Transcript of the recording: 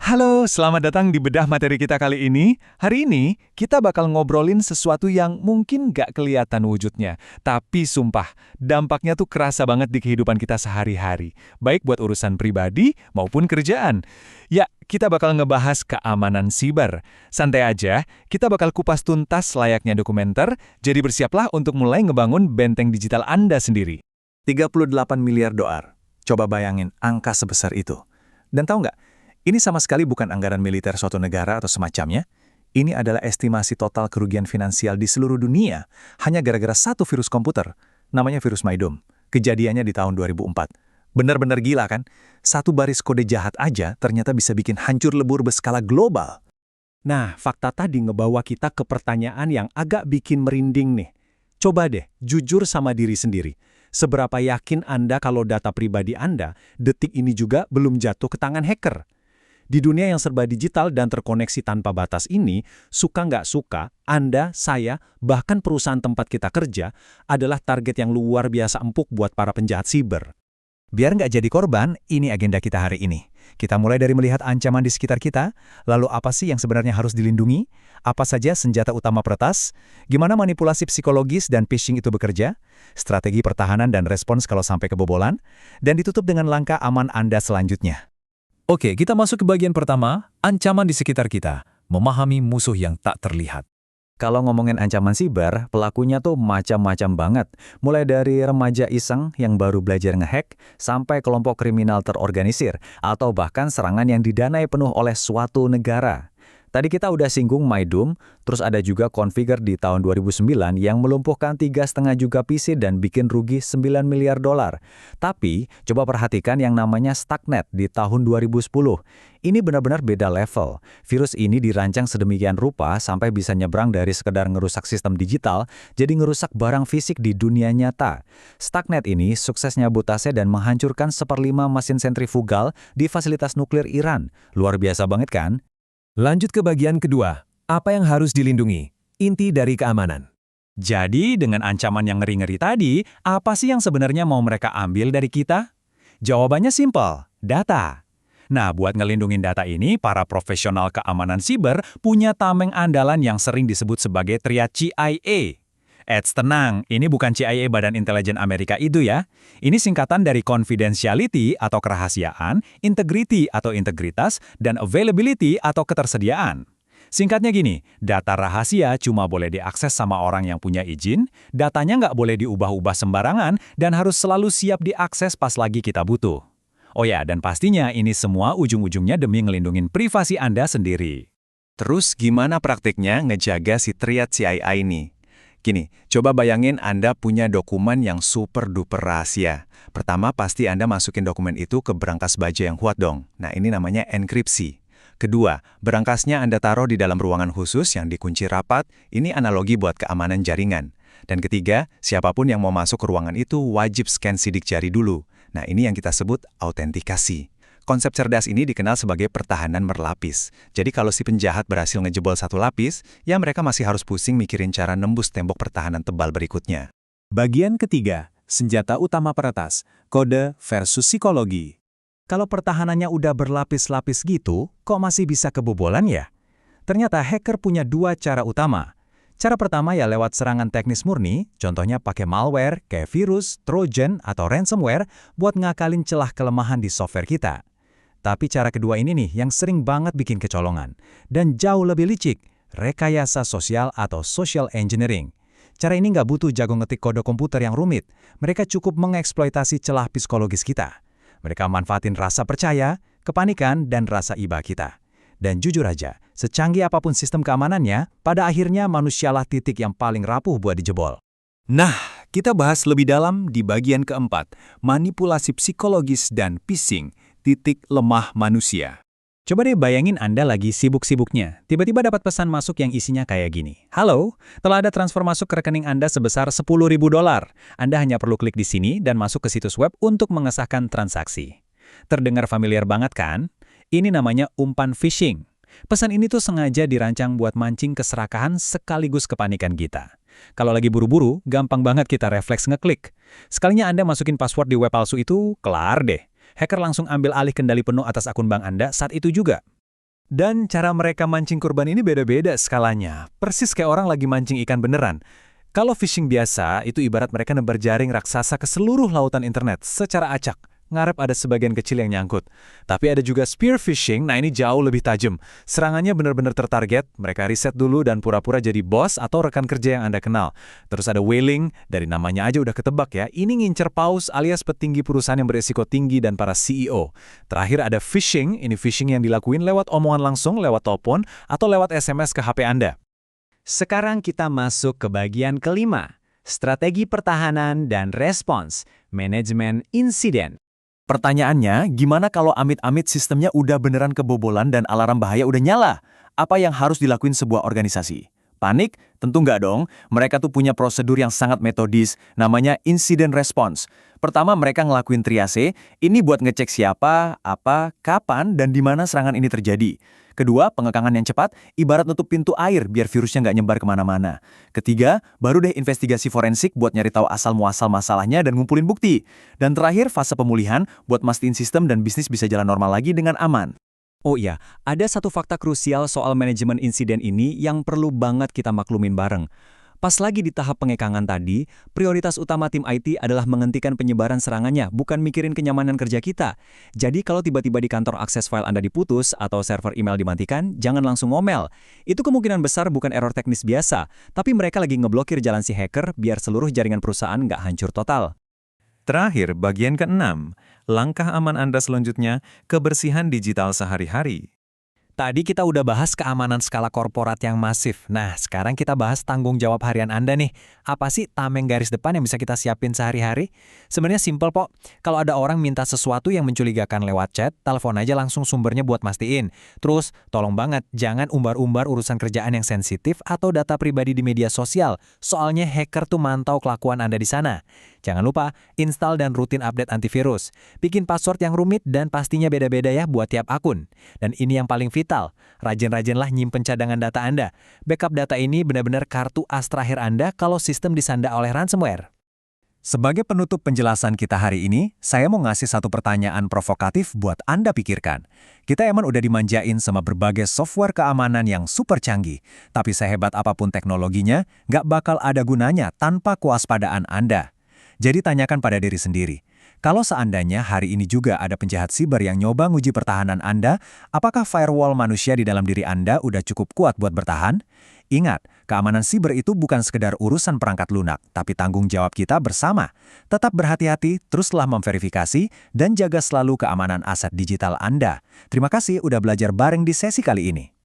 Halo, selamat datang di bedah materi kita kali ini. Hari ini, kita bakal ngobrolin sesuatu yang mungkin nggak kelihatan wujudnya. Tapi sumpah, dampaknya tuh kerasa banget di kehidupan kita sehari-hari. Baik buat urusan pribadi maupun kerjaan. Ya, kita bakal ngebahas keamanan siber. Santai aja, kita bakal kupas tuntas layaknya dokumenter, jadi bersiaplah untuk mulai ngebangun benteng digital Anda sendiri. 38 miliar dolar. Coba bayangin angka sebesar itu. Dan tahu nggak, ini sama sekali bukan anggaran militer suatu negara atau semacamnya. Ini adalah estimasi total kerugian finansial di seluruh dunia hanya gara-gara satu virus komputer, namanya virus MyDoom. Kejadiannya di tahun 2004. Benar-benar gila kan? Satu baris kode jahat aja ternyata bisa bikin hancur lebur berskala global. Nah, fakta tadi ngebawa kita ke pertanyaan yang agak bikin merinding nih. Coba deh, jujur sama diri sendiri. Seberapa yakin Anda kalau data pribadi Anda detik ini juga belum jatuh ke tangan hacker? Di dunia yang serba digital dan terkoneksi tanpa batas ini, suka nggak suka, Anda, saya, bahkan perusahaan tempat kita kerja adalah target yang luar biasa empuk buat para penjahat siber. Biar nggak jadi korban, ini agenda kita hari ini. Kita mulai dari melihat ancaman di sekitar kita, lalu apa sih yang sebenarnya harus dilindungi, apa saja senjata utama peretas, gimana manipulasi psikologis dan phishing itu bekerja, strategi pertahanan dan respons kalau sampai kebobolan, dan ditutup dengan langkah aman Anda selanjutnya. Oke, kita masuk ke bagian pertama, ancaman di sekitar kita, memahami musuh yang tak terlihat. Kalau ngomongin ancaman siber, pelakunya tuh macam-macam banget. Mulai dari remaja iseng yang baru belajar ngehack, sampai kelompok kriminal terorganisir, atau bahkan serangan yang didanai penuh oleh suatu negara. Tadi kita udah singgung MyDoom, terus ada juga Configure di tahun 2009 yang melumpuhkan 3,5 juta PC dan bikin rugi 9 miliar dolar. Tapi, coba perhatikan yang namanya Stuxnet di tahun 2010. Ini benar-benar beda level. Virus ini dirancang sedemikian rupa sampai bisa nyebrang dari sekedar ngerusak sistem digital, jadi ngerusak barang fisik di dunia nyata. Stuxnet ini sukses nyabotase dan menghancurkan 1/5 mesin sentrifugal di fasilitas nuklir Iran. Luar biasa banget kan? Lanjut ke bagian kedua, apa yang harus dilindungi? Inti dari keamanan. Jadi, dengan ancaman yang ngeri-ngeri tadi, apa sih yang sebenarnya mau mereka ambil dari kita? Jawabannya simpel, data. Nah, buat ngelindungin data ini, para profesional keamanan siber punya tameng andalan yang sering disebut sebagai triad CIA. Tenang, ini bukan CIA Badan Intelijen Amerika itu ya. Ini singkatan dari confidentiality atau kerahasiaan, integrity atau integritas, dan availability atau ketersediaan. Singkatnya gini, data rahasia cuma boleh diakses sama orang yang punya izin, datanya nggak boleh diubah-ubah sembarangan, dan harus selalu siap diakses pas lagi kita butuh. Oh ya, dan pastinya ini semua ujung-ujungnya demi ngelindungin privasi Anda sendiri. Terus gimana praktiknya ngejaga si triad CIA ini? Gini, coba bayangin Anda punya dokumen yang super-duper rahasia. Pertama, pasti Anda masukin dokumen itu ke berangkas baja yang kuat dong. Nah, ini namanya enkripsi. Kedua, berangkasnya Anda taruh di dalam ruangan khusus yang dikunci rapat. Ini analogi buat keamanan jaringan. Dan ketiga, siapapun yang mau masuk ke ruangan itu wajib scan sidik jari dulu. Nah, ini yang kita sebut autentikasi. Konsep cerdas ini dikenal sebagai pertahanan berlapis. Jadi kalau si penjahat berhasil ngejebol satu lapis, ya mereka masih harus pusing mikirin cara nembus tembok pertahanan tebal berikutnya. Bagian ketiga, senjata utama peretas, kode versus psikologi. Kalau pertahanannya udah berlapis-lapis gitu, kok masih bisa kebobolan ya? Ternyata hacker punya dua cara utama. Cara pertama ya lewat serangan teknis murni, contohnya pakai malware, kayak virus, trojan, atau ransomware buat ngakalin celah kelemahan di software kita. Tapi cara kedua ini nih yang sering banget bikin kecolongan. Dan jauh lebih licik, rekayasa sosial atau social engineering. Cara ini nggak butuh jago ngetik kode komputer yang rumit. Mereka cukup mengeksploitasi celah psikologis kita. Mereka manfaatin rasa percaya, kepanikan, dan rasa iba kita. Dan jujur aja, secanggih apapun sistem keamanannya, pada akhirnya manusialah titik yang paling rapuh buat dijebol. Nah, kita bahas lebih dalam di bagian keempat, manipulasi psikologis dan phishing, titik lemah manusia. Coba deh bayangin Anda lagi sibuk-sibuknya. Tiba-tiba dapat pesan masuk yang isinya kayak gini. Halo, telah ada transfer masuk ke rekening Anda sebesar 10.000 dolar. Anda hanya perlu klik di sini dan masuk ke situs web untuk mengesahkan transaksi. Terdengar familiar banget kan? Ini namanya umpan phishing. Pesan ini tuh sengaja dirancang buat mancing keserakahan sekaligus kepanikan kita. Kalau lagi buru-buru, gampang banget kita refleks ngeklik. Sekalinya Anda masukin password di web palsu itu, kelar deh. Hacker langsung ambil alih kendali penuh atas akun bank Anda saat itu juga. Dan cara mereka mancing korban ini beda-beda skalanya. Persis kayak orang lagi mancing ikan beneran. Kalau phishing biasa, itu ibarat mereka nebar jaring raksasa ke seluruh lautan internet secara acak. Ngarep ada sebagian kecil yang nyangkut. Tapi ada juga spear phishing, nah ini jauh lebih tajam. Serangannya benar-benar tertarget, mereka riset dulu dan pura-pura jadi bos atau rekan kerja yang Anda kenal. Terus ada whaling, dari namanya aja udah ketebak ya, ini ngincer paus alias petinggi perusahaan yang beresiko tinggi dan para CEO. Terakhir ada phishing, ini phishing yang dilakuin lewat omongan langsung, lewat telepon, atau lewat SMS ke HP Anda. Sekarang kita masuk ke bagian kelima, strategi pertahanan dan respons, manajemen insiden. Pertanyaannya, gimana kalau amit-amit sistemnya udah beneran kebobolan dan alarm bahaya udah nyala? Apa yang harus dilakuin sebuah organisasi? Panik? Tentu nggak dong. Mereka tuh punya prosedur yang sangat metodis, namanya incident response. Pertama, mereka ngelakuin triase, ini buat ngecek siapa, apa, kapan, dan di mana serangan ini terjadi. Kedua, pengekangan yang cepat, ibarat nutup pintu air biar virusnya nggak nyebar kemana-mana. Ketiga, baru deh investigasi forensik buat nyari tahu asal-muasal masalahnya dan ngumpulin bukti. Dan terakhir, fase pemulihan buat mastiin sistem dan bisnis bisa jalan normal lagi dengan aman. Oh iya, ada satu fakta krusial soal manajemen insiden ini yang perlu banget kita maklumin bareng. Pas lagi di tahap pengekangan tadi, prioritas utama tim IT adalah menghentikan penyebaran serangannya, bukan mikirin kenyamanan kerja kita. Jadi kalau tiba-tiba di kantor akses file Anda diputus atau server email dimatikan, jangan langsung ngomel. Itu kemungkinan besar bukan error teknis biasa, tapi mereka lagi ngeblokir jalan si hacker biar seluruh jaringan perusahaan nggak hancur total. Terakhir, bagian ke-6, langkah aman Anda selanjutnya, kebersihan digital sehari-hari. Tadi kita udah bahas keamanan skala korporat yang masif. Nah, sekarang kita bahas tanggung jawab harian Anda nih. Apa sih tameng garis depan yang bisa kita siapin sehari-hari? Sebenarnya simple, Pok. Kalau ada orang minta sesuatu yang mencurigakan lewat chat, telepon aja langsung sumbernya buat mastiin. Terus, tolong banget, jangan umbar-umbar urusan kerjaan yang sensitif atau data pribadi di media sosial. Soalnya hacker tuh mantau kelakuan Anda di sana. Jangan lupa, install dan rutin update antivirus. Bikin password yang rumit dan pastinya beda-beda ya buat tiap akun. Dan ini yang paling vital, rajin-rajinlah nyimpen cadangan data Anda. Backup data ini benar-benar kartu as terakhir Anda kalau sistem disanda oleh ransomware. Sebagai penutup penjelasan kita hari ini, saya mau ngasih satu pertanyaan provokatif buat Anda pikirkan. Kita emang udah dimanjain sama berbagai software keamanan yang super canggih, tapi sehebat apapun teknologinya, nggak bakal ada gunanya tanpa kewaspadaan Anda. Jadi tanyakan pada diri sendiri, kalau seandainya hari ini juga ada penjahat siber yang nyoba nguji pertahanan Anda, apakah firewall manusia di dalam diri Anda udah cukup kuat buat bertahan? Ingat, keamanan siber itu bukan sekedar urusan perangkat lunak, tapi tanggung jawab kita bersama. Tetap berhati-hati, teruslah memverifikasi, dan jaga selalu keamanan aset digital Anda. Terima kasih udah belajar bareng di sesi kali ini.